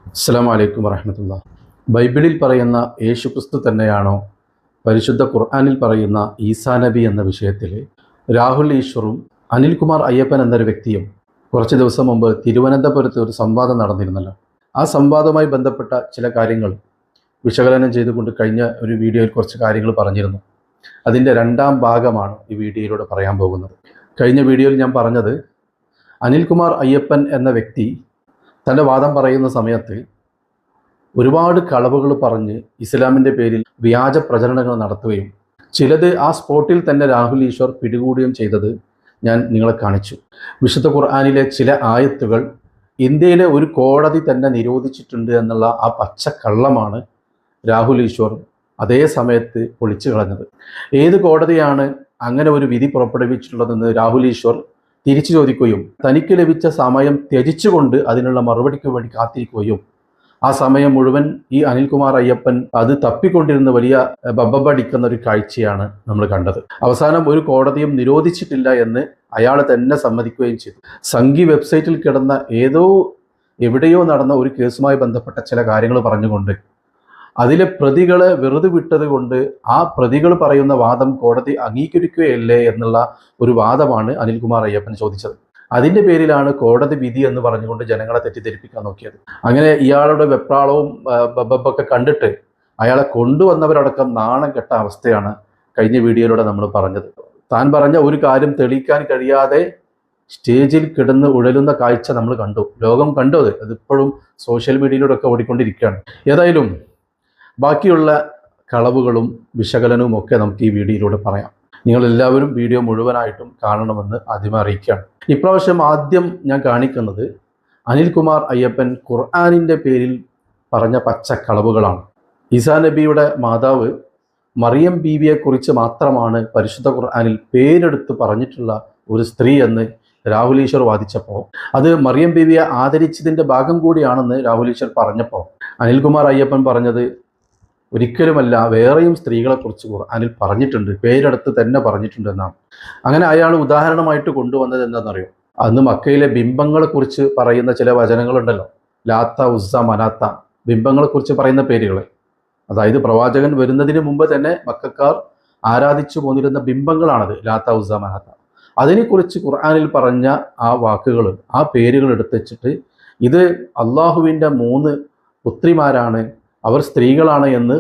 അസ്സലാമു അലൈക്കും വറഹ്മത്തുള്ളാഹി. ബൈബിളിൽ പറയുന്ന യേശുക്രിസ്തു തന്നെയാണോ പരിശുദ്ധ ഖുർആനിൽ പറയുന്ന ഈസാ നബി എന്ന വിഷയത്തിൽ രാഹുൽ ഈശ്വറും അനിൽകുമാർ അയ്യപ്പൻ എന്നൊരു വ്യക്തിയും കുറച്ച് ദിവസം മുമ്പ് തിരുവനന്തപുരത്ത് ഒരു സംവാദം നടന്നിരുന്നല്ലോ. ആ സംവാദവുമായി ബന്ധപ്പെട്ട ചില കാര്യങ്ങൾ വിശകലനം ചെയ്തുകൊണ്ട് കഴിഞ്ഞ ഒരു വീഡിയോയിൽ കുറച്ച് കാര്യങ്ങൾ പറഞ്ഞിരുന്നു. അതിൻ്റെ രണ്ടാം ഭാഗമാണ് ഈ വീഡിയോയിലൂടെ പറയാൻ പോകുന്നത്. കഴിഞ്ഞ വീഡിയോയിൽ ഞാൻ പറഞ്ഞത് അനിൽകുമാർ അയ്യപ്പൻ എന്ന വ്യക്തി തൻ്റെ വാദം പറയുന്ന സമയത്ത് ഒരുപാട് കളവുകൾ പറഞ്ഞ് ഇസ്ലാമിൻ്റെ പേരിൽ വ്യാജ പ്രചരണങ്ങൾ നടത്തുകയും ചിലത് ആ സ്പോട്ടിൽ തന്നെ രാഹുൽ ഈശ്വർ പിടികൂടുകയും ചെയ്തത് ഞാൻ നിങ്ങളെ കാണിച്ചു. വിശുദ്ധ ഖുർആനിലെ ചില ആയത്തുകൾ ഇന്ത്യയിലെ ഒരു കോടതി തന്നെ നിരോധിച്ചിട്ടുണ്ട് എന്നുള്ള ആ പച്ചക്കള്ളമാണ് രാഹുൽ ഈശ്വർ അതേ സമയത്ത് പൊളിച്ചു കളഞ്ഞത്. ഏത് കോടതിയാണ് അങ്ങനെ ഒരു വിധി പുറപ്പെടുവിച്ചിട്ടുള്ളതെന്ന് രാഹുൽ ഈശ്വർ തിരിച്ചു ചോദിക്കുകയും തനിക്ക് ലഭിച്ച സമയം ത്യജിച്ചുകൊണ്ട് അതിനുള്ള മറുപടിക്ക് വേണ്ടി കാത്തിരിക്കുകയും ആ സമയം മുഴുവൻ ഈ അനിൽകുമാർ അയ്യപ്പൻ അത് തപ്പിക്കൊണ്ടിരുന്ന വലിയ ബബ്ബടിക്കുന്ന ഒരു കാഴ്ചയാണ് നമ്മൾ കണ്ടത്. അവസാനം ഒരു കോടതിയും നിരോധിച്ചിട്ടില്ല എന്ന് അയാൾ തന്നെ സമ്മതിക്കുകയും ചെയ്തു. സംഘി വെബ്സൈറ്റിൽ കിടന്ന എവിടെയോ നടന്ന ഒരു കേസുമായി ബന്ധപ്പെട്ട ചില കാര്യങ്ങൾ പറഞ്ഞുകൊണ്ട് അതിലെ പ്രതികളെ വെറുതെ വിട്ടത് കൊണ്ട് ആ പ്രതികൾ പറയുന്ന വാദം കോടതി അംഗീകരിക്കുകയല്ലേ എന്നുള്ള ഒരു വാദമാണ് അനിൽകുമാർ അയ്യപ്പൻ ചോദിച്ചത്. അതിൻ്റെ പേരിലാണ് കോടതി വിധി എന്ന് പറഞ്ഞുകൊണ്ട് ജനങ്ങളെ തെറ്റിദ്ധരിപ്പിക്കാൻ നോക്കിയത്. അങ്ങനെ ഇയാളുടെ വെപ്രാളവും ബബ്ബൊക്കെ കണ്ടിട്ട് അയാളെ കൊണ്ടുവന്നവരടക്കം നാണം കെട്ട അവസ്ഥയാണ് കഴിഞ്ഞ വീഡിയോയിലൂടെ നമ്മൾ പറഞ്ഞത്. താൻ പറഞ്ഞ ഒരു കാര്യം തെളിയിക്കാൻ കഴിയാതെ സ്റ്റേജിൽ കിടന്ന് ഉഴലുന്ന കാഴ്ച നമ്മൾ കണ്ടു, ലോകം കണ്ടു. അതിപ്പോഴും സോഷ്യൽ മീഡിയയിലൂടെ ഒക്കെ ഓടിക്കൊണ്ടിരിക്കുകയാണ്. ഏതായാലും ബാക്കിയുള്ള കളവുകളും വിശകലനവും ഒക്കെ നമുക്ക് ഈ വീഡിയോയിലൂടെ പറയാം. നിങ്ങളെല്ലാവരും വീഡിയോ മുഴുവനായിട്ടും കാണണമെന്ന് ആദ്യമേ അറിയിക്കുകയാണ്. ഇപ്രാവശ്യം ആദ്യം ഞാൻ കാണിക്കുന്നത് അനിൽകുമാർ അയ്യപ്പൻ ഖുർആനിൻ്റെ പേരിൽ പറഞ്ഞ പച്ചക്കളവുകളാണ്. ഈസാ നബിയുടെ മാതാവ് മറിയം ബീവിയെക്കുറിച്ച് മാത്രമാണ് പരിശുദ്ധ ഖുർആനിൽ പേരെടുത്ത് പറഞ്ഞിട്ടുള്ള ഒരു സ്ത്രീ എന്ന് രാഹുൽ ഈശ്വർ വാദിച്ചപ്പോൾ, അത് മറിയം ബീവിയെ ആദരിച്ചതിൻ്റെ ഭാഗം കൂടിയാണെന്ന് രാഹുൽ ഈശ്വർ പറഞ്ഞപ്പോൾ അനിൽകുമാർ അയ്യപ്പൻ പറഞ്ഞത് ഒരിക്കലുമല്ല, വേറെയും സ്ത്രീകളെക്കുറിച്ച് ഖുർആനിൽ പറഞ്ഞിട്ടുണ്ട്, പേരെടുത്ത് തന്നെ പറഞ്ഞിട്ടുണ്ട് എന്നാണ്. അങ്ങനെ അയാൾ ഉദാഹരണമായിട്ട് കൊണ്ടുവന്നത് എന്താണെന്നറിയോ? അന്ന് മക്കയിലെ ബിംബങ്ങളെക്കുറിച്ച് പറയുന്ന ചില വചനങ്ങളുണ്ടല്ലോ, ലാത്ത ഉസ്സ മനാത്ത, ബിംബങ്ങളെക്കുറിച്ച് പറയുന്ന പേരുകൾ. അതായത് പ്രവാചകൻ വരുന്നതിന് മുമ്പ് തന്നെ മക്കക്കാർ ആരാധിച്ചു പോന്നിരുന്ന ബിംബങ്ങളാണത്, ലാത്ത ഉസ്സ മനാത്ത. അതിനെക്കുറിച്ച് ഖുർആനിൽ പറഞ്ഞ ആ വാക്കുകൾ, ആ പേരുകൾ എടുത്ത് വെച്ചിട്ട് ഇത് അള്ളാഹുവിൻ്റെ 3 പുത്രിമാരാണ്, അവർ സ്ത്രീകളാണ് എന്ന്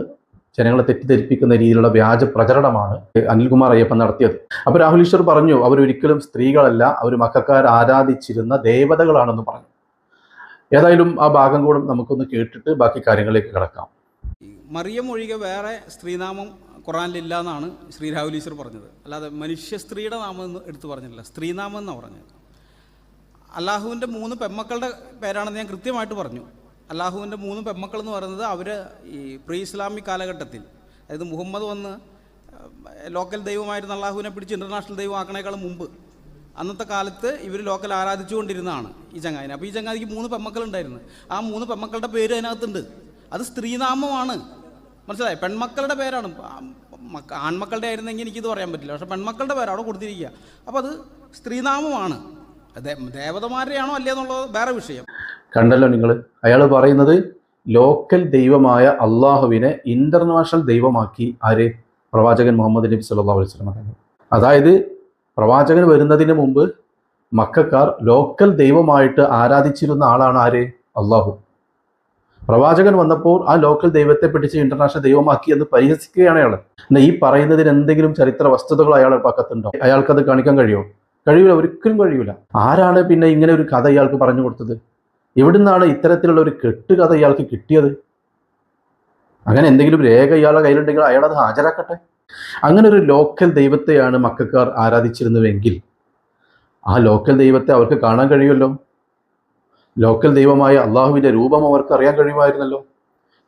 ജനങ്ങളെ തെറ്റിദ്ധരിപ്പിക്കുന്ന രീതിയിലുള്ള വ്യാജ പ്രചരണമാണ് അനിൽകുമാർ അയ്യപ്പൻ നടത്തിയത്. അപ്പോൾ രാഹുൽ ഈശ്വർ പറഞ്ഞു അവരൊരിക്കലും സ്ത്രീകളല്ല, അവർ മക്കക്കാർ ആരാധിച്ചിരുന്ന ദേവതകളാണെന്ന് പറഞ്ഞു. ഏതായാലും ആ ഭാഗം കൂടെ നമുക്കൊന്ന് കേട്ടിട്ട് ബാക്കി കാര്യങ്ങളിലേക്ക് കിടക്കാം. മറിയം ഒഴികെ വേറെ സ്ത്രീനാമം ഖുറാനിലില്ല എന്നാണ് ശ്രീ രാഹുൽ ഈശ്വർ പറഞ്ഞത്. അല്ലാതെ മനുഷ്യ സ്ത്രീയുടെ നാമം എന്ന് എടുത്തു പറഞ്ഞിട്ടില്ല, സ്ത്രീനാമം എന്നാണ് പറഞ്ഞത്. അള്ളാഹുവിൻ്റെ 3 പെൺമക്കളുടെ പേരാണെന്ന് ഞാൻ കൃത്യമായിട്ട് പറഞ്ഞു. അള്ളാഹുവിൻ്റെ 3 പെൺമക്കൾ എന്ന് പറയുന്നത് അവർ ഈ പ്രീ ഇസ്ലാമിക് കാലഘട്ടത്തിൽ, അതായത് മുഹമ്മദ് വന്ന് ലോക്കൽ ദൈവമായിരുന്ന അള്ളാഹുവിനെ പിടിച്ച് ഇൻ്റർനാഷണൽ ദൈവമാക്കണേക്കാളും മുമ്പ് അന്നത്തെ കാലത്ത് ഇവർ ലോക്കൽ ആരാധിച്ചുകൊണ്ടിരുന്നതാണ് ഈ ചങ്ങാതിനെ. അപ്പോൾ ഈ ചങ്ങാതിക്ക് 3 പെൺമക്കളുണ്ടായിരുന്നു. ആ 3 പെൺമക്കളുടെ പേര് അതിനകത്തുണ്ട്. അത് സ്ത്രീനാമമാണ്, മനസ്സിലായി? പെൺമക്കളുടെ പേരാണ്. ആൺമക്കളുടെ ആയിരുന്നെങ്കിൽ എനിക്കിത് പറയാൻ പറ്റില്ല, പക്ഷേ പെൺമക്കളുടെ പേര് അവിടെ കൊടുത്തിരിക്കുക. അപ്പോൾ അത് സ്ത്രീനാമമാണ്. ദേവതമാരെയാണോ അല്ലേ എന്നുള്ളത് വേറെ വിഷയം. കണ്ടല്ലോ നിങ്ങൾ, അയാൾ പറയുന്നത് ലോക്കൽ ദൈവമായ അള്ളാഹുവിനെ ഇൻ്റർനാഷണൽ ദൈവമാക്കി ആര്? പ്രവാചകൻ മുഹമ്മദ് നബി സല്ലല്ലാഹു അലൈഹി വസല്ലം. അതായത് പ്രവാചകൻ വരുന്നതിന് മുമ്പ് മക്കക്കാർ ലോക്കൽ ദൈവമായിട്ട് ആരാധിച്ചിരുന്ന ആളാണ് ആര്? അള്ളാഹു. പ്രവാചകൻ വന്നപ്പോൾ ആ ലോക്കൽ ദൈവത്തെ പിടിച്ച് ഇൻ്റർനാഷണൽ ദൈവമാക്കി എന്ന് പരിഹസിക്കുകയാണ് അയാൾ. എന്നാൽ ഈ പറയുന്നതിന് എന്തെങ്കിലും ചരിത്ര വസ്തുതകൾ അയാളുടെ പക്കത്തുണ്ടോ? അയാൾക്കത് കാണിക്കാൻ കഴിയുമോ? കഴിയൂല, ഒരിക്കലും കഴിയൂല. ആരാണ് പിന്നെ ഇങ്ങനെ ഒരു കഥ ഇയാൾക്ക് പറഞ്ഞു കൊടുത്തത്? എവിടുന്നാണ് ഇത്തരത്തിലുള്ള ഒരു കെട്ടുകഥ ഇയാൾക്ക് കിട്ടിയത്? അങ്ങനെ എന്തെങ്കിലും രേഖ ഇയാളുടെ കയ്യിലുണ്ടെങ്കിൽ അയാളത് ഹാജരാക്കട്ടെ. അങ്ങനെ ഒരു ലോക്കൽ ദൈവത്തെയാണ് മക്കക്കാർ ആരാധിച്ചിരുന്നുവെങ്കിൽ ആ ലോക്കൽ ദൈവത്തെ അവർക്ക് കാണാൻ കഴിയുമല്ലോ. ലോക്കൽ ദൈവമായ അള്ളാഹുവിൻ്റെ രൂപം അവർക്ക് അറിയാൻ കഴിയുമായിരുന്നല്ലോ.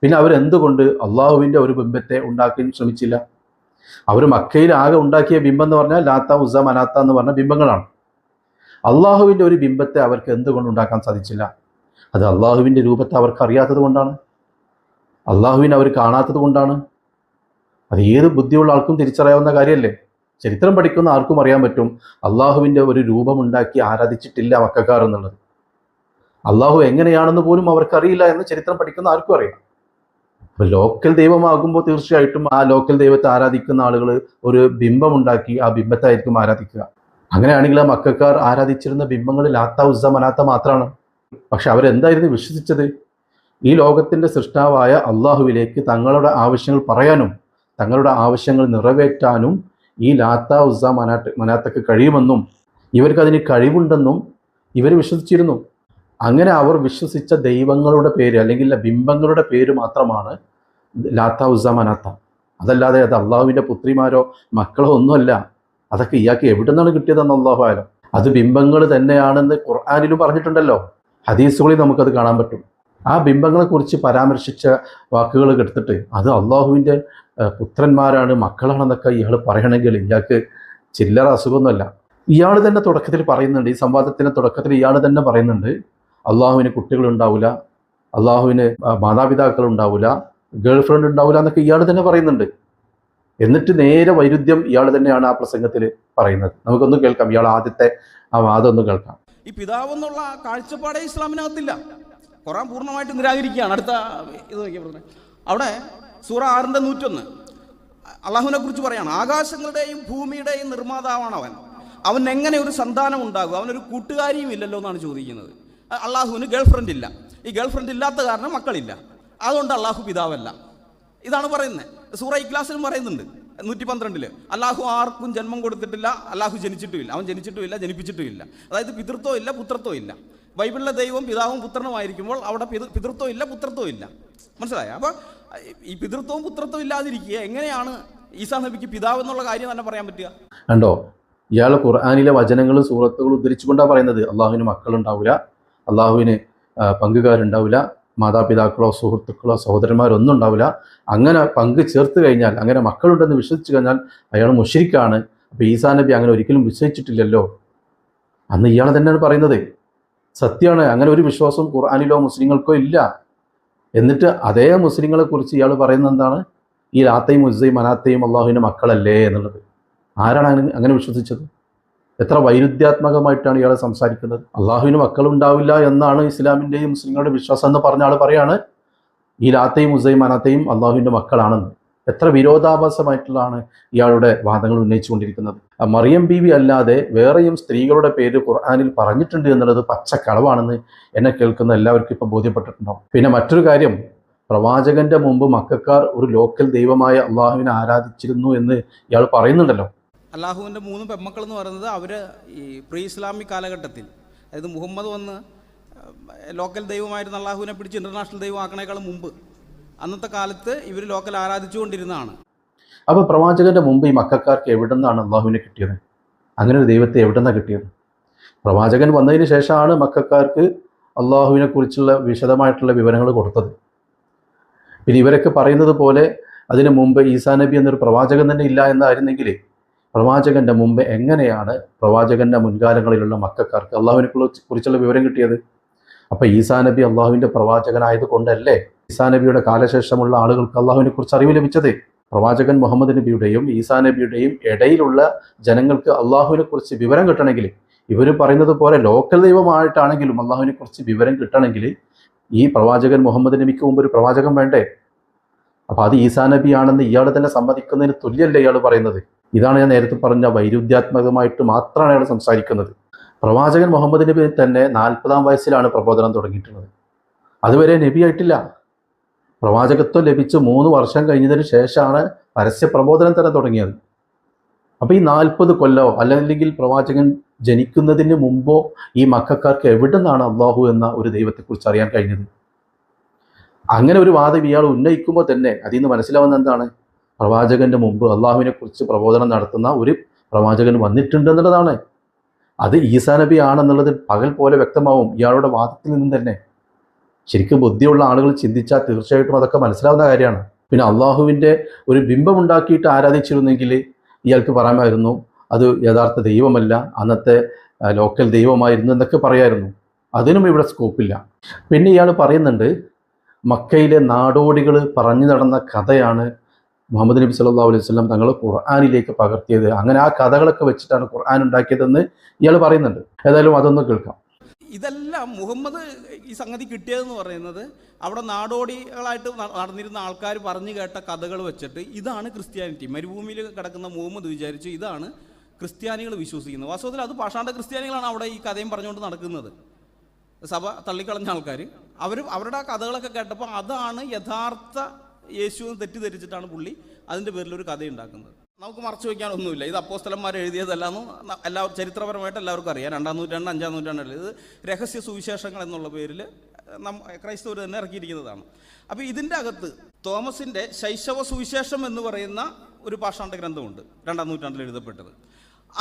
പിന്നെ അവരെന്തുകൊണ്ട് അള്ളാഹുവിൻ്റെ ഒരു ബിംബത്തെ ഉണ്ടാക്കാൻ ശ്രമിച്ചില്ല? അവർ മക്കയിൽ ആകെ ഉണ്ടാക്കിയ ബിംബം എന്ന് പറഞ്ഞാൽ ലാത്ത ഉസ്സ മനാത്ത എന്ന് പറഞ്ഞ ബിംബങ്ങളാണ്. അള്ളാഹുവിൻ്റെ ഒരു ബിംബത്തെ അവർക്ക് എന്തുകൊണ്ട് ഉണ്ടാക്കാൻ സാധിച്ചില്ല? അത് അള്ളാഹുവിൻ്റെ രൂപത്തെ അവർക്ക് അറിയാത്തത് കൊണ്ടാണ്, അള്ളാഹുവിനെ അവർ കാണാത്തത് കൊണ്ടാണ്. അത് ഏത് ബുദ്ധിയുള്ള ആൾക്കും തിരിച്ചറിയാവുന്ന കാര്യമല്ലേ? ചരിത്രം പഠിക്കുന്ന ആർക്കും അറിയാൻ പറ്റും അള്ളാഹുവിൻ്റെ ഒരു രൂപമുണ്ടാക്കി ആരാധിച്ചിട്ടില്ല മക്കക്കാർ എന്നുള്ളത്. അള്ളാഹു എങ്ങനെയാണെന്ന് പോലും അവർക്കറിയില്ല എന്ന് ചരിത്രം പഠിക്കുന്ന ആർക്കും അറിയാം. അപ്പൊ ലോക്കൽ ദൈവമാകുമ്പോൾ തീർച്ചയായിട്ടും ആ ലോക്കൽ ദൈവത്തെ ആരാധിക്കുന്ന ആളുകൾ ഒരു ബിംബമുണ്ടാക്കി ആ ബിംബത്തായിരിക്കും ആരാധിക്കുക. അങ്ങനെയാണെങ്കിൽ ആ മക്കക്കാർ ആരാധിച്ചിരുന്ന ബിംബങ്ങൾ ലാത്ത, ഉസ്സ, മനാത്ത മാത്രമാണ്. പക്ഷെ അവരെന്തായിരുന്നു വിശ്വസിച്ചത്? ഈ ലോകത്തിന്റെ സൃഷ്ടാവായ അള്ളാഹുവിലേക്ക് തങ്ങളുടെ ആവശ്യങ്ങൾ പറയാനും തങ്ങളുടെ ആവശ്യങ്ങൾ നിറവേറ്റാനും ഈ ലാത്ത, ഉസ്സ, മനാത്തക്ക് കഴിയുമെന്നും ഇവർക്കതിന് കഴിവുണ്ടെന്നും ഇവർ വിശ്വസിച്ചിരുന്നു. അങ്ങനെ അവർ വിശ്വസിച്ച ദൈവങ്ങളുടെ പേര് അല്ലെങ്കിൽ ബിംബങ്ങളുടെ പേര് മാത്രമാണ് ലാത്ത, ഉസ്സ, മനാത്ത. അതല്ലാതെ അത് അള്ളാഹുവിൻ്റെ പുത്രിമാരോ മക്കളോ ഒന്നുമല്ല. അതൊക്കെ ഇയാൾക്ക് എവിടെ നിന്നാണ് കിട്ടിയതെന്ന് അള്ളാഹു ആലം. അത് ബിംബങ്ങൾ തന്നെയാണെന്ന് ഖുർആനിലും പറഞ്ഞിട്ടുണ്ടല്ലോ, ഹദീസുകളിൽ നമുക്കത് കാണാൻ പറ്റും. ആ ബിംബങ്ങളെ കുറിച്ച് പരാമർശിച്ച വാക്കുകൾ എടുത്തിട്ട് അത് അള്ളാഹുവിൻ്റെ പുത്രന്മാരാണ്, മക്കളാണെന്നൊക്കെ ഇയാൾ പറയണമെങ്കിൽ ഇയാൾക്ക് ചില്ലറ അസുഖമൊന്നുമല്ല. ഇയാൾ തന്നെ തുടക്കത്തിൽ പറയുന്നുണ്ട്, ഈ സംവാദത്തിൻ്റെ തുടക്കത്തിൽ ഇയാൾ തന്നെ പറയുന്നുണ്ട്, അള്ളാഹുവിന് കുട്ടികളുണ്ടാവില്ല, അള്ളാഹുവിന് മാതാപിതാക്കൾ ഉണ്ടാവില്ല, ഗേൾ ഫ്രണ്ട് ഉണ്ടാവില്ല എന്നൊക്കെ ഇയാൾ തന്നെ പറയുന്നുണ്ട്. എന്നിട്ട് നേരെ വൈരുദ്ധ്യം ഇയാൾ തന്നെയാണ് ആ പ്രസംഗത്തിൽ പറയുന്നത്. നമുക്കൊന്ന് കേൾക്കാം, ഇയാൾ ആദ്യത്തെ ആ വാദം ഒന്ന് കേൾക്കാം. ഈ പിതാവ് എന്നുള്ള കാഴ്ചപ്പാടേ ഇസ്ലാമിനകത്തില്ല. ഖുർആൻ പൂർണ്ണമായിട്ട് നിരാകരിക്കുകയാണ്. അടുത്ത ഇത് നോക്കിയാൽ പറഞ്ഞത് അവിടെ സൂറ 6:101 അള്ളാഹുവിനെ കുറിച്ച് പറയാണ്, ആകാശങ്ങളുടെയും ഭൂമിയുടെയും നിർമ്മാതാവാണ് അവൻ. അവൻ എങ്ങനെ ഒരു സന്താനം ഉണ്ടാകും? അവനൊരു കൂട്ടുകാരിയും ഇല്ലല്ലോ എന്നാണ് ചോദിക്കുന്നത്. അള്ളാഹുവിന് ഗേൾ ഫ്രണ്ട് ഇല്ല. ഈ ഗേൾ ഫ്രണ്ട് ഇല്ലാത്ത കാരണം മക്കളില്ല, അതുകൊണ്ട് അള്ളാഹു പിതാവല്ല. ഇതാണ് പറയുന്നത്. സൂറ ഇഖ്ലാസിലും പറയുന്നുണ്ട് 112 അള്ളാഹു ആർക്കും ജന്മം കൊടുത്തിട്ടില്ല, അള്ളാഹു ജനിച്ചിട്ടുമില്ല, അവൻ ജനിച്ചിട്ടുമില്ല, ജനിപ്പിച്ചിട്ടുമില്ല. അതായത് പിതൃത്വം ഇല്ല, പുത്രത്വം ഇല്ല. ബൈബിളിലെ ദൈവം പിതാവും പുത്രനുമായിരിക്കുമ്പോൾ അവിടെ പിതൃത്വം ഇല്ല, പുത്രത്വം ഇല്ല. മനസ്സിലായോ? അപ്പോൾ ഈ പിതൃത്വവും പുത്രത്വം ഇല്ലാതിരിക്കുക എങ്ങനെയാണ് ഈസാ നബിക്ക് പിതാവ് എന്നുള്ള കാര്യം തന്നെ പറയാൻ പറ്റുക? കണ്ടോ, ഇയാൾ ഖുർആനിലെ വചനങ്ങളും സൂറത്തുകളും ഉദ്ധരിച്ചുകൊണ്ടാണ് പറയുന്നത് അള്ളാഹുവിന് മക്കളുണ്ടാവില്ല, അള്ളാഹുവിന് പങ്കുകാരുണ്ടാവില്ല, മാതാപിതാക്കളോ സുഹൃത്തുക്കളോ സഹോദരന്മാരോ ഒന്നും ഉണ്ടാവില്ല. അങ്ങനെ പങ്ക് ചേർത്ത് കഴിഞ്ഞാൽ, അങ്ങനെ മക്കളുണ്ടെന്ന് വിശ്വസിച്ച് കഴിഞ്ഞാൽ അയാൾ മുശ്രിക്കാണ്. അപ്പോൾ ഈസാ നബി അങ്ങനെ ഒരിക്കലും വിശ്വസിച്ചിട്ടില്ലല്ലോ അന്ന് ഇയാൾ തന്നെയാണ് പറയുന്നത്. സത്യമാണ്, അങ്ങനെ ഒരു വിശ്വാസം ഖുർആനിലോ മുസ്ലിങ്ങൾക്കോ ഇല്ല. എന്നിട്ട് അതേ മുസ്ലിങ്ങളെ കുറിച്ച് ഇയാൾ പറയുന്നത് എന്താണ്? ഈ ലാത്തയും ഉസ്സയും മനാത്തയും അള്ളാഹുവിൻ്റെ മക്കളല്ലേ എന്നുള്ളത്. ആരാണ് അങ്ങനെ വിശ്വസിച്ചത്? എത്ര വൈരുദ്ധ്യാത്മകമായിട്ടാണ് ഇയാൾ സംസാരിക്കുന്നത്. അള്ളാഹുവിന് മക്കളുണ്ടാവില്ല എന്നാണ് ഇസ്ലാമിൻ്റെയും മുസ്ലിങ്ങളുടെ വിശ്വാസം എന്ന് പറഞ്ഞ ആൾ പറയാണ് ഈ ലാത്തയും ഉസ്സയും മനാത്തയും അള്ളാഹുവിൻ്റെ മക്കളാണെന്ന്. എത്ര വിരോധാഭാസമായിട്ടുള്ളതാണ് ഇയാളുടെ വാദങ്ങൾ ഉന്നയിച്ചുകൊണ്ടിരിക്കുന്നത്. മറിയം ബീവി അല്ലാതെ വേറെയും സ്ത്രീകളുടെ പേര് ഖുർആനിൽ പറഞ്ഞിട്ടുണ്ട് എന്നുള്ളത് പച്ചക്കളവാണെന്ന് എന്നെ കേൾക്കുന്ന എല്ലാവർക്കും ഇപ്പോൾ ബോധ്യപ്പെട്ടിട്ടുണ്ടാവും. പിന്നെ മറ്റൊരു കാര്യം, പ്രവാചകന്റെ മുമ്പ് മക്കക്കാർ ഒരു ലോക്കൽ ദൈവമായ അള്ളാഹുവിനെ ആരാധിച്ചിരുന്നു എന്ന് ഇയാൾ പറയുന്നുണ്ടല്ലോ. അള്ളാഹുവിൻ്റെ 3 പെമ്മക്കൾ എന്ന് പറയുന്നത് അവർ ഈ പ്രീ ഇസ്ലാമിക് കാലഘട്ടത്തിൽ, അതായത് മുഹമ്മദ് വന്ന് ലോക്കൽ ദൈവമായിരുന്ന അള്ളാഹുവിനെ പിടിച്ച് ഇൻ്റർനാഷണൽ ദൈവമാക്കണേക്കാളും മുമ്പ് അന്നത്തെ കാലത്ത് ഇവർ ലോക്കൽ ആരാധിച്ചുകൊണ്ടിരുന്നതാണ്. അപ്പോൾ പ്രവാചകന്റെ മുമ്പ് ഈ മക്കക്കാർക്ക് എവിടെ നിന്നാണ് അള്ളാഹുവിനെ കിട്ടിയത്? അങ്ങനെ ഒരു ദൈവത്തെ എവിടെ നിന്നാണ് കിട്ടിയത്? പ്രവാചകൻ വന്നതിന് ശേഷമാണ് മക്കക്കാർക്ക് അള്ളാഹുവിനെ കുറിച്ചുള്ള വിശദമായിട്ടുള്ള വിവരങ്ങൾ കൊടുത്തത്. പിന്നെ ഇവരൊക്കെ പറയുന്നത് പോലെ അതിനു മുമ്പ് ഈസാ നബി എന്നൊരു പ്രവാചകൻ തന്നെ ഇല്ല എന്നായിരുന്നെങ്കിൽ പ്രവാചകന്റെ മുമ്പ് എങ്ങനെയാണ് പ്രവാചകന്റെ മുൻകാലങ്ങളിലുള്ള മക്കക്കാർക്ക് അള്ളാഹുവിനെ കുറിച്ചുള്ള വിവരം കിട്ടിയത്? അപ്പോൾ ഈസാ നബി അള്ളാഹുവിൻ്റെ പ്രവാചകനായത് കൊണ്ടല്ലേ ഈസാ നബിയുടെ കാലശേഷമുള്ള ആളുകൾക്ക് അള്ളാഹുവിനെ കുറിച്ച് അറിവ് ലഭിച്ചത്? പ്രവാചകൻ മുഹമ്മദ് നബിയുടെയും ഈസാ നബിയുടെയും ഇടയിലുള്ള ജനങ്ങൾക്ക് അള്ളാഹുവിനെ കുറിച്ച് വിവരം കിട്ടണമെങ്കിൽ, ഇവർ പറയുന്നത് പോലെ ലോക്കൽ ദൈവമായിട്ടാണെങ്കിലും അള്ളാഹുവിനെ കുറിച്ച് വിവരം കിട്ടണമെങ്കിൽ ഈ പ്രവാചകൻ മുഹമ്മദ് നബിക്ക് മുമ്പ് ഒരു പ്രവാചകൻ വേണ്ടേ? അപ്പോൾ അത് ഈസാ നബി ആണെന്ന് ഇയാൾ തന്നെ സമ്മതിക്കുന്നതിന് തുല്യമല്ലേ ഇയാൾ പറയുന്നത്? ഇതാണ് ഞാൻ നേരത്തെ പറഞ്ഞ വൈരുദ്ധ്യാത്മകമായിട്ട് മാത്രമാണ് അയാൾ സംസാരിക്കുന്നത്. പ്രവാചകൻ മുഹമ്മദ് നബി തന്നെ 40-ാം വയസ്സിലാണ് പ്രബോധനം തുടങ്ങിയിട്ടുള്ളത്. അതുവരെ നബി ആയിട്ടില്ല. പ്രവാചകത്വം ലഭിച്ച് 3 വർഷം കഴിഞ്ഞതിന് ശേഷമാണ് പരസ്യ പ്രബോധനം തന്നെ തുടങ്ങിയത്. അപ്പോൾ ഈ 40 കൊല്ലോ അല്ലെങ്കിൽ പ്രവാചകൻ ജനിക്കുന്നതിന് മുമ്പോ ഈ മക്കക്കാർക്ക് എവിടെ നിന്നാണ് അള്ളാഹു എന്ന ഒരു ദൈവത്തെക്കുറിച്ച് അറിയാൻ കഴിഞ്ഞത്? അങ്ങനെ ഒരു വാദം ഇയാൾ ഉന്നയിക്കുമ്പോൾ തന്നെ അതിൽ നിന്ന് മനസ്സിലാവുന്ന എന്താണ്? പ്രവാചകന്റെ മുമ്പ് അള്ളാഹുവിനെ കുറിച്ച് പ്രബോധനം നടത്തുന്ന ഒരു പ്രവാചകൻ വന്നിട്ടുണ്ട് എന്നുള്ളതാണ്. അത് ഈസാ നബി ആണെന്നുള്ളത് പകൽ പോലെ വ്യക്തമാവും ഇയാളുടെ വാദത്തിൽ നിന്നും തന്നെ. ശരിക്കും ബുദ്ധിയുള്ള ആളുകൾ ചിന്തിച്ചാൽ തീർച്ചയായിട്ടും അതൊക്കെ മനസ്സിലാവുന്ന കാര്യമാണ്. പിന്നെ അള്ളാഹുവിൻ്റെ ഒരു ബിംബം ഉണ്ടാക്കിയിട്ട് ആരാധിച്ചിരുന്നെങ്കിൽ ഇയാൾക്ക് പറയാമായിരുന്നു അത് യഥാർത്ഥ ദൈവമല്ല, അന്നത്തെ ലോക്കൽ ദൈവമായിരുന്നു എന്നൊക്കെ പറയായിരുന്നു. അതിനും ഇവിടെ സ്കോപ്പില്ല. പിന്നെ ഇയാൾ പറയുന്നുണ്ട് മക്കയിലെ നാടോടികൾ പറഞ്ഞു നടന്ന കഥയാണ് മുഹമ്മദ് നബി സല്ലല്ലാഹു അലൈഹി വസല്ലം തങ്ങൾ ഖുർആനിലേക്ക് പകർത്തിയത്. അങ്ങനെ ആ കഥകളൊക്കെ വെച്ചിട്ടാണ് ഖുർആൻ ഉണ്ടാക്കിയതെന്ന് ഇയാൾ പറയുന്നുണ്ട്. ഏതായാലും അതൊന്ന് കേൾക്കാം. ഇതെല്ലാം മുഹമ്മദ് ഈ സംഗതി കിട്ടിയതെന്ന് പറയുന്നത് അവിടെ നാടോടികളായിട്ട് നടന്നിരുന്ന ആൾക്കാർ പറഞ്ഞു കേട്ട കഥകൾ വെച്ചിട്ട് ഇതാണ് ക്രിസ്ത്യാനിറ്റി, മരുഭൂമിയിൽ കിടക്കുന്ന മുഹമ്മദ് വിചാരിച്ചു ഇതാണ് ക്രിസ്ത്യാനികൾ വിശ്വസിക്കുന്നത്. വാസ്തവത്തിൽ അത് പാഷാണ്ട ക്രിസ്ത്യാനികളാണ് അവിടെ ഈ കഥയും പറഞ്ഞുകൊണ്ട് നടക്കുന്നത്. സഭ തള്ളിക്കളഞ്ഞ ആൾക്കാർ അവരുടെ ആ കഥകളൊക്കെ കേട്ടപ്പോൾ അതാണ് യഥാർത്ഥ യേശു എന്ന് തെറ്റിദ്ധരിച്ചിട്ടാണ് പുള്ളി അതിൻ്റെ പേരിലൊരു കഥ ഉണ്ടാക്കുന്നത്. നമുക്ക് മറച്ചു വയ്ക്കാനൊന്നുമില്ല, ഇത് അപ്പോസ്തലന്മാർ എഴുതിയതല്ലാന്ന് എല്ലാവരും ചരിത്രപരമായിട്ട് എല്ലാവർക്കും അറിയാം. 2-ാം നൂറ്റാണ്ട് 5-ാം നൂറ്റാണ്ടിൽ ഇത് രഹസ്യ സുവിശേഷങ്ങൾ എന്നുള്ള പേരിൽ ക്രൈസ്തവർ തന്നെ ഇറക്കിയിരിക്കുന്നതാണ്. അപ്പോൾ ഇതിൻ്റെ അകത്ത് തോമസിൻ്റെ ശൈശവ സുവിശേഷം എന്ന് പറയുന്ന ഒരു പാഷാണ്ട ഗ്രന്ഥമുണ്ട് 2-ാം നൂറ്റാണ്ടിൽ എഴുതപ്പെട്ടത്.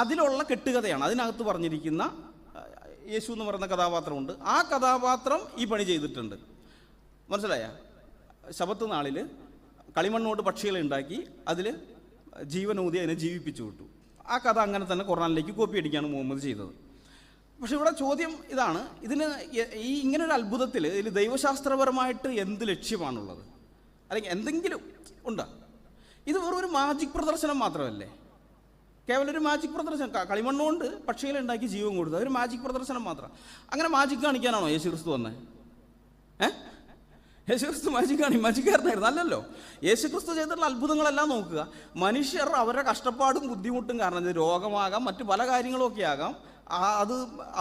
അതിലുള്ള കെട്ടുകഥയാണ് അതിനകത്ത് പറഞ്ഞിരിക്കുന്ന. യേശു എന്ന് പറയുന്ന കഥാപാത്രമുണ്ട്. ആ കഥാപാത്രം ഈ പണി ചെയ്തിട്ടുണ്ട്. മനസ്സിലായ? ശബത്ത് നാളിൽ കളിമണ്ണോട് പക്ഷികളെ ഉണ്ടാക്കി അതിൽ ജീവനൂതി അതിനെ ജീവിപ്പിച്ചു വിട്ടു. ആ കഥ അങ്ങനെ തന്നെ ഖുർആനിലേക്ക് കോപ്പി അടിക്കുകയാണ് മുഹമ്മദ് ചെയ്തത്. പക്ഷെ ഇവിടെ ചോദ്യം ഇതാണ്, ഇതിന് ഈ ഇങ്ങനൊരു അത്ഭുതത്തിൽ ഇതിൽ ദൈവശാസ്ത്രപരമായിട്ട് എന്ത് ലക്ഷ്യമാണുള്ളത്, അല്ലെങ്കിൽ എന്തെങ്കിലും ഉണ്ടോ? ഇത് വെറും ഒരു മാജിക് പ്രദർശനം മാത്രമല്ലേ? കേവലം ഒരു മാജിക് പ്രദർശനം. കളിമണ്ണുകൊണ്ട് പക്ഷികളെ ഉണ്ടാക്കി ജീവൻ കൊടുത്തു, ഒരു മാജിക് പ്രദർശനം മാത്രം. അങ്ങനെ മാജിക് കാണിക്കാനാണോ യേശു ക്രിസ്തു വന്നത്? യേശു ക്രിസ്തു മാജിക്കാരനായിരുന്നു? അല്ലല്ലോ. യേശു ക്രിസ്തു ചെയ്തിട്ടുള്ള അത്ഭുതങ്ങളെല്ലാം നോക്കുക. മനുഷ്യർ അവരുടെ കഷ്ടപ്പാടും ബുദ്ധിമുട്ടും കാരണം, ഇത് രോഗമാകാം മറ്റു പല കാര്യങ്ങളൊക്കെ ആകാം,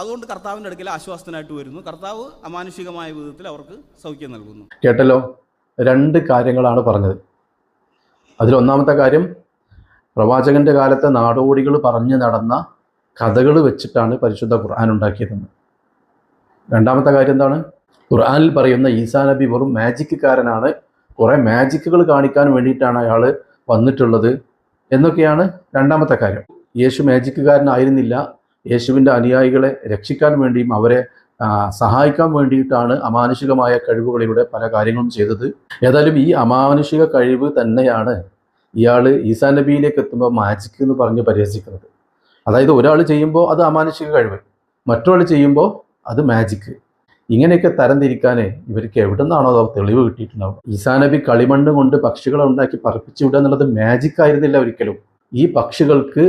അതുകൊണ്ട് കർത്താവിൻ്റെ അടുക്കൽ ആശ്വാസത്തിനായിട്ട് വരുന്നു. കർത്താവ് അമാനുഷികമായ വിധത്തിൽ അവർക്ക് സൗഖ്യം നൽകുന്നു. കേട്ടല്ലോ, 2 കാര്യങ്ങളാണ് പറഞ്ഞത്. അതിലൊന്നാമത്തെ കാര്യം, പ്രവാചകന്റെ കാലത്തെ നാടോടികൾ പറഞ്ഞു നടന്ന കഥകൾ വെച്ചിട്ടാണ് പരിശുദ്ധ ഖുർആൻ ഉണ്ടാക്കിയതെന്ന്. 2ാമത്തെ കാര്യം എന്താണ്? ഖുർആനിൽ പറയുന്ന ഈസാ നബി വെറും മാജിക്കാരനാണ്, കുറേ മാജിക്കുകൾ കാണിക്കാൻ വേണ്ടിയിട്ടാണ് അയാൾ വന്നിട്ടുള്ളത് എന്നൊക്കെയാണ് 2ാമത്തെ കാര്യം. യേശു മാജിക്കുകാരനായിരുന്നില്ല. യേശുവിൻ്റെ അനുയായികളെ രക്ഷിക്കാൻ വേണ്ടിയും അവരെ സഹായിക്കാൻ വേണ്ടിയിട്ടാണ് അമാനുഷികമായ കഴിവുകളിലൂടെ പല കാര്യങ്ങളും ചെയ്തത്. ഏതായാലും ഈ അമാനുഷിക കഴിവ് തന്നെയാണ് ഇയാൾ ഈസാ നബിയിലേക്ക് എത്തുമ്പോൾ മാജിക് എന്ന് പറഞ്ഞ് പരിഹസിക്കുന്നത്. അതായത് ഒരാൾ ചെയ്യുമ്പോൾ അത് അമാനുഷിക കഴിവ്, മറ്റൊരാൾ ചെയ്യുമ്പോൾ അത് മാജിക്ക്. ഇങ്ങനെയൊക്കെ തരംതിരിക്കാൻ ഇവർക്ക് എവിടെ നിന്നാണോ അത് തെളിവ് കിട്ടിയിട്ടുണ്ടാവും? ഈസാ നബി കളിമണ്ണ് കൊണ്ട് പക്ഷികളെ ഉണ്ടാക്കി പറപ്പിച്ചു വിടുക എന്നുള്ളത് മാജിക് ആയിരുന്നില്ല ഒരിക്കലും. ഈ പക്ഷികൾക്ക്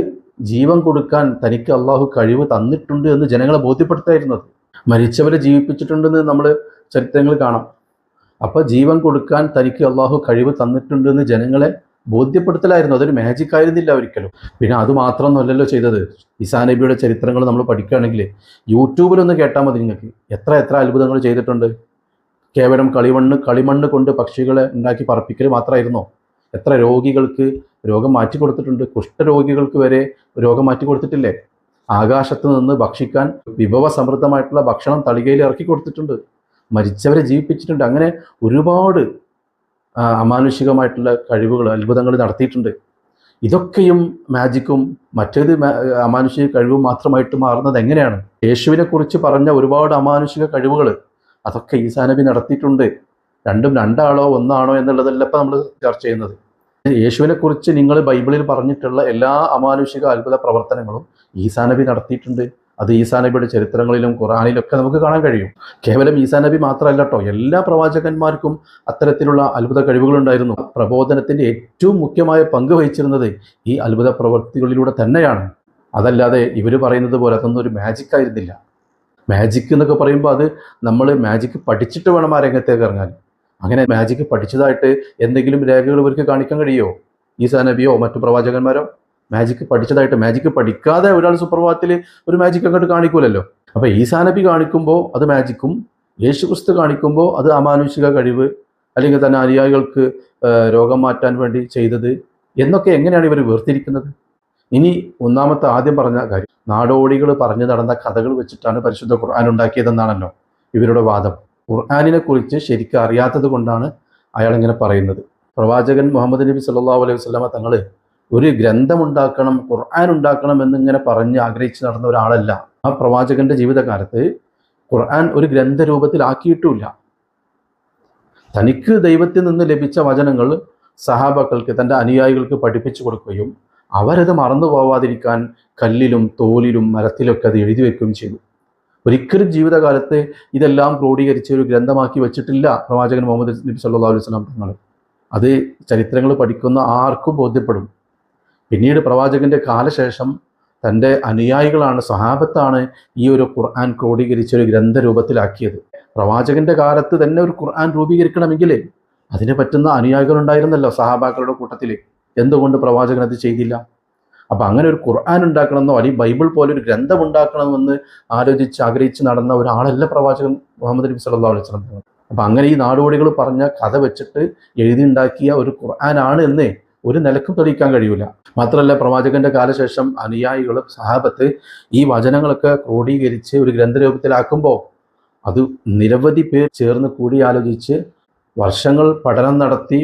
ജീവൻ കൊടുക്കാൻ തനിക്ക് അള്ളാഹു കഴിവ് തന്നിട്ടുണ്ട് എന്ന് ജനങ്ങളെ ബോധ്യപ്പെടുത്തായിരുന്നത്. മരിച്ചവരെ ജീവിപ്പിച്ചിട്ടുണ്ടെന്ന് നമ്മൾ ചരിത്രങ്ങൾ കാണാം. അപ്പോൾ ജീവൻ കൊടുക്കാൻ തനിക്ക് അള്ളാഹു കഴിവ് തന്നിട്ടുണ്ട് എന്ന് ജനങ്ങളെ ബോധ്യപ്പെടുത്തലായിരുന്നു. അതൊരു മാജിക് ആയിരുന്നില്ല ഒരിക്കലും. പിന്നെ അതുമാത്രമൊന്നുമല്ലല്ലോ ചെയ്തത്. ഈസാ നബിയുടെ ചരിത്രങ്ങൾ നമ്മൾ പഠിക്കുകയാണെങ്കിൽ യൂട്യൂബിലൊന്ന് കേട്ടാൽ മതി നിങ്ങൾക്ക്. എത്ര അത്ഭുതങ്ങൾ ചെയ്തിട്ടുണ്ട്. കേവലം കളിമണ്ണ് കൊണ്ട് പക്ഷികളെ ഉണ്ടാക്കി പറപ്പിക്കൽ മാത്രമായിരുന്നോ? എത്ര രോഗികൾക്ക് രോഗം മാറ്റി കൊടുത്തിട്ടുണ്ട്. കുഷ്ഠരോഗികൾക്ക് വരെ രോഗം മാറ്റി കൊടുത്തിട്ടില്ലേ? ആകാശത്ത് നിന്ന് ഭക്ഷിക്കാൻ വിഭവസമൃദ്ധമായിട്ടുള്ള ഭക്ഷണം തളികയിൽ ഇറക്കി കൊടുത്തിട്ടുണ്ട്. മരിച്ചവരെ ജീവിപ്പിച്ചിട്ടുണ്ട്. അങ്ങനെ ഒരുപാട് അമാനുഷികമായിട്ടുള്ള കഴിവുകൾ, അത്ഭുതങ്ങൾ നടത്തിയിട്ടുണ്ട്. ഇതൊക്കെയും മാജിക്കും മറ്റേത് അമാനുഷിക കഴിവും മാത്രമായിട്ട് മാറുന്നത് എങ്ങനെയാണ്? യേശുവിനെ കുറിച്ച് പറഞ്ഞ ഒരുപാട് അമാനുഷിക കഴിവുകൾ അതൊക്കെ ഈസാ നബി നടത്തിയിട്ടുണ്ട്. രണ്ടും 2 ആളോ 1 ആണോ എന്നുള്ളതല്ല ഇപ്പം നമ്മൾ ചർച്ച ചെയ്യുന്നത്. യേശുവിനെ കുറിച്ച് നിങ്ങൾ ബൈബിളിൽ പറഞ്ഞിട്ടുള്ള എല്ലാ അമാനുഷിക അത്ഭുത പ്രവർത്തനങ്ങളും ഈസാ നബി നടത്തിയിട്ടുണ്ട്. അത് ഈസാ നബിയുടെ ചരിത്രങ്ങളിലും ഖുർആനിലൊക്കെ നമുക്ക് കാണാൻ കഴിയും. കേവലം ഈസാ നബി മാത്രമല്ല കേട്ടോ, എല്ലാ പ്രവാചകന്മാർക്കും അത്തരത്തിലുള്ള അത്ഭുത കഴിവുകളുണ്ടായിരുന്നു. പ്രബോധനത്തിൻ്റെ ഏറ്റവും മുഖ്യമായ പങ്ക് വഹിച്ചിരുന്നത് ഈ അത്ഭുത പ്രവൃത്തികളിലൂടെ തന്നെയാണ്. അതല്ലാതെ ഇവർ പറയുന്നത് പോലെ അതൊന്നും ഒരു മാജിക് ആയിരുന്നില്ല. മാജിക് എന്നൊക്കെ പറയുമ്പോൾ അത് നമ്മൾ മാജിക് പഠിച്ചിട്ട് വേണം ആ രംഗത്തേക്ക് ഇറങ്ങാൻ. അങ്ങനെ മാജിക് പഠിച്ചതായിട്ട് എന്തെങ്കിലും രേഖകൾ ഇവർക്ക് കാണിക്കാൻ കഴിയുമോ? ഈസാ നബിയോ മറ്റു പ്രവാചകന്മാരോ മാജിക് പഠിച്ചതായിട്ട്? മാജിക് പഠിക്കാതെ ഒരാൾ സുപ്രഭാതത്തിൽ ഒരു മാജിക് അങ്ങോട്ട് കാണിക്കൂലല്ലോ. അപ്പോൾ ഈസാ നബി കാണിക്കുമ്പോൾ അത് മാജിക്കും, യേശു ക്രിസ്തു കാണിക്കുമ്പോൾ അത് അമാനുഷിക കഴിവ്, അല്ലെങ്കിൽ തന്നെ അനുയായികൾക്ക് രോഗം മാറ്റാൻ വേണ്ടി ചെയ്തത് എന്നൊക്കെ എങ്ങനെയാണ് ഇവർ വേർതിരിക്കുന്നത്? ഇനി ഒന്നാമത്തെ ആദ്യം പറഞ്ഞ കാര്യം, നാടോടികൾ പറഞ്ഞു നടന്ന കഥകൾ വെച്ചിട്ടാണ് പരിശുദ്ധ ഖുർആൻ ഉണ്ടാക്കിയതെന്നാണല്ലോ ഇവരുടെ വാദം. ഖുർആനിനെ കുറിച്ച് ശരിക്കും അറിയാത്തത് കൊണ്ടാണ് അയാളിങ്ങനെ പറയുന്നത്. പ്രവാചകൻ മുഹമ്മദ് നബി സല്ലല്ലാഹു അലൈഹി വസല്ലമ തങ്ങൾ ഒരു ഗ്രന്ഥമുണ്ടാക്കണം, ഖുർആൻ ഉണ്ടാക്കണം എന്നിങ്ങനെ പറഞ്ഞ് ആഗ്രഹിച്ച് നടന്ന ഒരാളല്ല. ആ പ്രവാചകന്റെ ജീവിതകാലത്ത് ഖുർആൻ ഒരു ഗ്രന്ഥരൂപത്തിലാക്കിയിട്ടുമില്ല. തനിക്ക് ദൈവത്തിൽ നിന്ന് ലഭിച്ച വചനങ്ങൾ സഹാബക്കൾക്ക്, തൻ്റെ അനുയായികൾക്ക് പഠിപ്പിച്ചു കൊടുക്കുകയും അവരത് മറന്നു പോവാതിരിക്കാൻ കല്ലിലും തോലിലും മരത്തിലൊക്കെ അത് എഴുതി വയ്ക്കുകയും ചെയ്തു. ഒരിക്കലും ജീവിതകാലത്ത് ഇതെല്ലാം ക്രോഡീകരിച്ച് ഒരു ഗ്രന്ഥമാക്കി വെച്ചിട്ടില്ല പ്രവാചകൻ മുഹമ്മദ് നബി സല്ലല്ലാഹു അലൈഹി വസല്ലം തങ്ങൾ. അത് ചരിത്രങ്ങൾ പഠിക്കുന്ന ആർക്കും ബോധ്യപ്പെടും. പിന്നീട് പ്രവാചകന്റെ കാലശേഷം തൻ്റെ അനുയായികളാണ്, സ്വഹാബത്താണ് ഈ ഒരു ഖുർആൻ ക്രോഡീകരിച്ചൊരു ഗ്രന്ഥരൂപത്തിലാക്കിയത്. പ്രവാചകന്റെ കാലത്ത് തന്നെ ഒരു ഖുർആൻ രൂപീകരിക്കണമെങ്കിൽ അതിന് പറ്റുന്ന അനുയായികളുണ്ടായിരുന്നല്ലോ സഹാബാക്കളുടെ കൂട്ടത്തിൽ. എന്തുകൊണ്ട് പ്രവാചകൻ അത് ചെയ്തില്ല? അപ്പം അങ്ങനെ ഒരു ഖുർആൻ ഉണ്ടാക്കണമെന്നോ അല്ലെങ്കിൽ ബൈബിൾ പോലെ ഒരു ഗ്രന്ഥം ഉണ്ടാക്കണമെന്ന് ആഗ്രഹിച്ച് നടന്ന ഒരാളല്ല പ്രവാചകൻ മുഹമ്മദ് നബി സല്ലല്ലാഹു അലൈഹി വസല്ലം. അപ്പം അങ്ങനെ ഈ നാടോടികൾ പറഞ്ഞ കഥ വെച്ചിട്ട് എഴുതിയുണ്ടാക്കിയ ഒരു ഖുർആനാണ് എന്ന് ഒരു നിലക്കും തെളിയിക്കാൻ കഴിയൂല. മാത്രമല്ല, പ്രവാചകന്റെ കാലശേഷം അനുയായികൾ സഹാബത്ത് ഈ വചനങ്ങളൊക്കെ ക്രോഡീകരിച്ച് ഒരു ഗ്രന്ഥരൂപത്തിലാക്കുമ്പോൾ അത് നിരവധി പേർ ചേർന്ന് കൂടിയാലോചിച്ച് വർഷങ്ങൾ പഠനം നടത്തി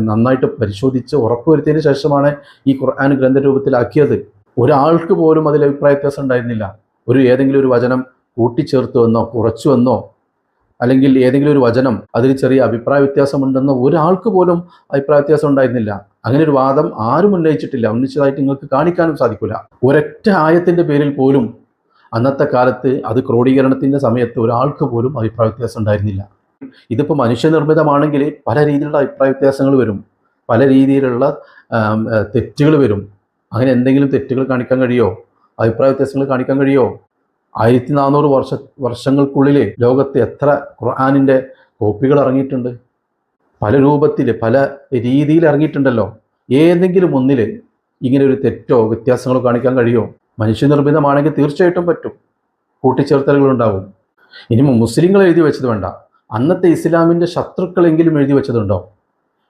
നന്നായിട്ട് പരിശോധിച്ച് ഉറപ്പുവരുത്തിയതിന് ശേഷമാണ് ഈ ഖുർആൻ ഗ്രന്ഥരൂപത്തിലാക്കിയത്. ഒരാൾക്ക് പോലും അതിൽ അഭിപ്രായ വ്യത്യാസം ഉണ്ടായിരുന്നില്ല. ഏതെങ്കിലും ഒരു വചനം കൂട്ടിച്ചേർത്തുവെന്നോ കുറച്ചുവെന്നോ അല്ലെങ്കിൽ ഏതെങ്കിലും ഒരു വചനം അതിൽ ചെറിയ അഭിപ്രായ വ്യത്യാസമുണ്ടെന്നോ ഒരാൾക്ക് പോലും അഭിപ്രായ വ്യത്യാസം ഉണ്ടായിരുന്നില്ല. അങ്ങനെ ഒരു വാദം ആരും ഉന്നയിച്ചിട്ടില്ല. ഉന്നയിച്ചതായിട്ട് നിങ്ങൾക്ക് കാണിക്കാനും സാധിക്കില്ല. ഒരൊറ്റ ആയത്തിൻ്റെ പേരിൽ പോലും അന്നത്തെ കാലത്ത് അത് ക്രോഡീകരണത്തിൻ്റെ സമയത്ത് ഒരാൾക്ക് പോലും അഭിപ്രായ വ്യത്യാസം ഉണ്ടായിരുന്നില്ല. ഇതിപ്പോൾ മനുഷ്യനിർമ്മിതമാണെങ്കിൽ പല രീതിയിലുള്ള അഭിപ്രായ വ്യത്യാസങ്ങൾ വരും, പല രീതിയിലുള്ള തെറ്റുകൾ വരും. അങ്ങനെ എന്തെങ്കിലും തെറ്റുകൾ കാണിക്കാൻ കഴിയുമോ? അഭിപ്രായ വ്യത്യാസങ്ങൾ കാണിക്കാൻ കഴിയുമോ? 1400 വർഷങ്ങൾക്കുള്ളിൽ ലോകത്ത് എത്ര ഖുർആനിൻ്റെ കോപ്പികൾ ഇറങ്ങിയിട്ടുണ്ട്? പല രൂപത്തിൽ പല രീതിയിൽ ഇറങ്ങിയിട്ടുണ്ടല്ലോ. ഏതെങ്കിലും ഒന്നിൽ ഇങ്ങനെ ഒരു തെറ്റോ വ്യത്യാസങ്ങളോ കാണിക്കാൻ കഴിയുമോ? മനുഷ്യനിർമ്മിതമാണെങ്കിൽ തീർച്ചയായിട്ടും പറ്റും, കൂട്ടിച്ചേർത്തലുകളുണ്ടാവും. ഇനി മുസ്ലിങ്ങൾ എഴുതി വെച്ചത് വേണ്ട, അന്നത്തെ ഇസ്ലാമിൻ്റെ ശത്രുക്കളെങ്കിലും എഴുതി വെച്ചതുണ്ടോ?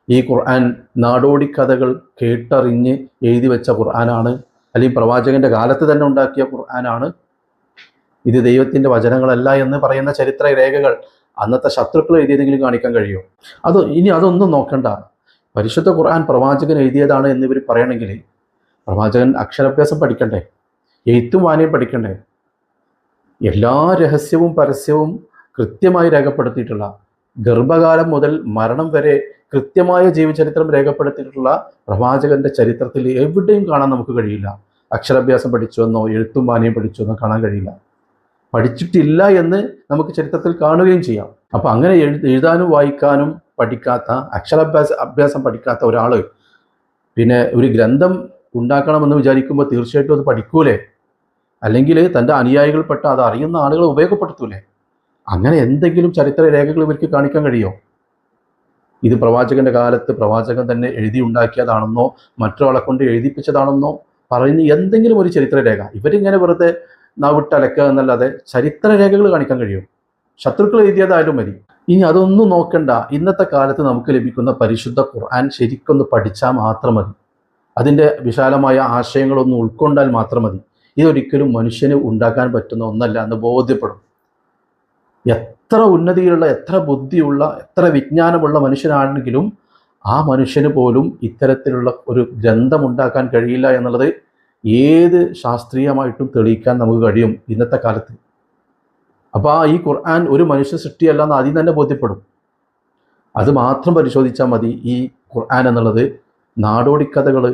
ഈ ഖുർആൻ നാടോടി കഥകൾ കേട്ടറിഞ്ഞ് എഴുതി വെച്ച ഖുർആനാണ്, അല്ലെങ്കിൽ പ്രവാചകൻ്റെ കാലത്ത് തന്നെ ഉണ്ടാക്കിയ ഖുർആനാണ്, ഇത് ദൈവത്തിൻ്റെ വചനങ്ങളല്ല എന്ന് പറയുന്ന ചരിത്ര രേഖകൾ അന്നത്തെ ശത്രുക്കൾ എഴുതിയതെങ്കിലും കാണിക്കാൻ കഴിയുമോ? അതൊന്നും നോക്കണ്ട. പരിശുദ്ധ ഖുർആൻ പ്രവാചകൻ എഴുതിയതാണ് എന്നിവർ പറയണമെങ്കിൽ പ്രവാചകൻ അക്ഷരാഭ്യാസം പഠിക്കണ്ടേ, എഴുത്തും വായനയും പഠിക്കണ്ടേ? എല്ലാ രഹസ്യവും പരസ്യവും കൃത്യമായി രേഖപ്പെടുത്തിയിട്ടുള്ള, ഗർഭകാലം മുതൽ മരണം വരെ കൃത്യമായ ജീവചരിത്രം രേഖപ്പെടുത്തിയിട്ടുള്ള പ്രവാചകന്റെ ചരിത്രത്തിൽ എവിടെയും കാണാൻ നമുക്ക് കഴിയില്ല അക്ഷരാഭ്യാസം പഠിച്ചുവെന്നോ എഴുത്തും വായനയും പഠിച്ചുവെന്നോ കാണാൻ കഴിയില്ല. പഠിച്ചിട്ടില്ല എന്ന് നമുക്ക് ചരിത്രത്തിൽ കാണുകയും ചെയ്യാം. അപ്പം അങ്ങനെ എഴുതാനും വായിക്കാനും പഠിക്കാത്ത, അഭ്യാസം പഠിക്കാത്ത ഒരാൾ പിന്നെ ഒരു ഗ്രന്ഥം ഉണ്ടാക്കണമെന്ന് വിചാരിക്കുമ്പോൾ തീർച്ചയായിട്ടും അത് പഠിക്കൂലേ? അല്ലെങ്കിൽ തൻ്റെ അനുയായികൾപ്പെട്ട അത് അറിയുന്ന ആളുകളെ ഉപയോഗപ്പെടുത്തൂലേ? അങ്ങനെ എന്തെങ്കിലും ചരിത്ര രേഖകൾ ഇവർക്ക് കാണിക്കാൻ കഴിയുമോ? ഇത് പ്രവാചകന്റെ കാലത്ത് പ്രവാചകൻ തന്നെ എഴുതി ഉണ്ടാക്കിയതാണെന്നോ മറ്റൊരാളെ കൊണ്ട് എഴുതിപ്പിച്ചതാണെന്നോ പറയുന്ന എന്തെങ്കിലും ഒരു ചരിത്ര രേഖ ഇവരിങ്ങനെ വെറുതെ നാവിട്ടലക്കുക എന്നല്ലാതെ ചരിത്ര രേഖകൾ കാണിക്കാൻ കഴിയും? ശത്രുക്കൾ എഴുതിയതായാലും മതി. ഇനി അതൊന്നും നോക്കണ്ട. ഇന്നത്തെ കാലത്ത് നമുക്ക് ലഭിക്കുന്ന പരിശുദ്ധ ഖുർആൻ ശരിക്കൊന്ന് പഠിച്ചാൽ മാത്രം മതി. അതിൻ്റെ വിശാലമായ ആശയങ്ങളൊന്ന് ഉൾക്കൊണ്ടാൽ മാത്രം മതി. ഇതൊരിക്കലും മനുഷ്യന് ഉണ്ടാക്കാൻ പറ്റുന്ന ഒന്നല്ല എന്ന് ബോധ്യപ്പെടും. എത്ര ഉന്നതിയിലുള്ള, എത്ര ബുദ്ധിയുള്ള, എത്ര വിജ്ഞാനമുള്ള മനുഷ്യനാണെങ്കിലും ആ മനുഷ്യന് പോലും ഇത്തരത്തിലുള്ള ഒരു ഗ്രന്ഥം ഉണ്ടാക്കാൻ കഴിയില്ല എന്നുള്ളത് ഏത് ശാസ്ത്രീയമായിട്ടും തെളിയിക്കാൻ നമുക്ക് കഴിയും ഇന്നത്തെ കാലത്ത്. അപ്പോൾ ഈ ഖുർആൻ ഒരു മനുഷ്യ സൃഷ്ടിയല്ല എന്ന് ആദ്യം തന്നെ ബോധ്യപ്പെടും. അത് മാത്രം പരിശോധിച്ചാൽ മതി. ഈ ഖുർആൻ എന്നുള്ളത് നാടോടിക്കഥകൾ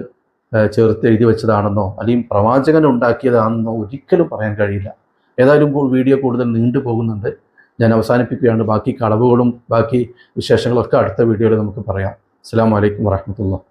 ചേർത്ത് എഴുതി വെച്ചതാണെന്നോ അല്ലെങ്കിൽ പ്രവാചകൻ ഉണ്ടാക്കിയതാണെന്നോ ഒരിക്കലും പറയാൻ കഴിയില്ല. ഏതായാലും വീഡിയോ കൂടുതൽ നീണ്ടു പോകുന്നുണ്ട്, ഞാൻ അവസാനിപ്പിക്കുകയാണ്. ബാക്കി കളവുകളും ബാക്കി വിശേഷങ്ങളൊക്കെ അടുത്ത വീഡിയോയിൽ നമുക്ക് പറയാം. അസ്സലാമു അലൈക്കും വറഹ്മത്തുള്ളാഹി.